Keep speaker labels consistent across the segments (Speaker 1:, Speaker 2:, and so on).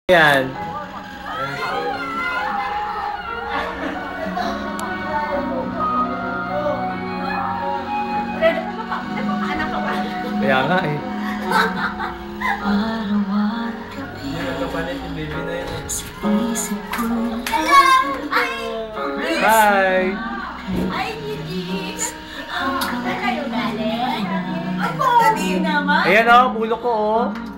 Speaker 1: Yan. Kaya nga eh. Bye!
Speaker 2: Ay, Gigi! Saan kayo galing? Ako! Naman?
Speaker 1: Ayan o, ulo ko o.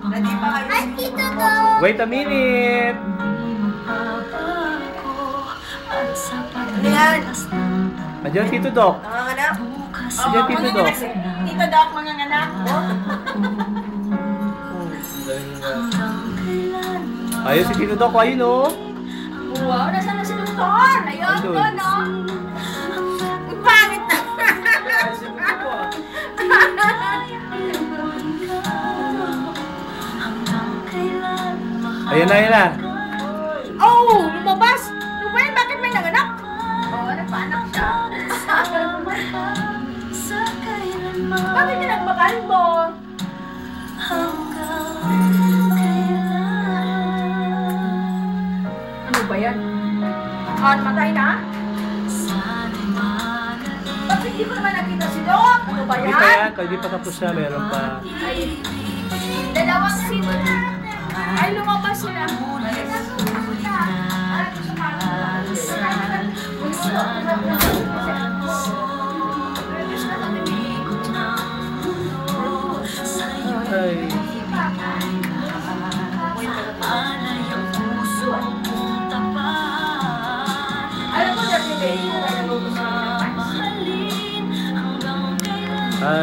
Speaker 2: Ready pa kayo? Ay, Tito ko!
Speaker 1: Wait a minute!
Speaker 2: Ayan!
Speaker 1: Andiyan Tito Doc.
Speaker 2: Nanganganak?
Speaker 1: Andiyan Tito Doc.
Speaker 2: Tito Doc, manganganak.
Speaker 1: Ayun si Tito Doc, ayun o.
Speaker 2: Wow, nasaan na si Doktor? Ayun ko, no? Ang pangit na!
Speaker 1: Ayan na, ayan na.
Speaker 2: Oh! Lumabas! Ruben, bakit may nanganak? Oo, nagpaanak siya. Bakit ka nagmakalbo? Ano ba yan? Matay na? Bakit di ko naman nakita si Doc? Ano ba
Speaker 1: Hindi pa
Speaker 2: yan?
Speaker 1: yan, hindi pa tapos na, meron pa.
Speaker 2: Ay, dalawang sino na. Ay, lumabas sila.
Speaker 1: Ay.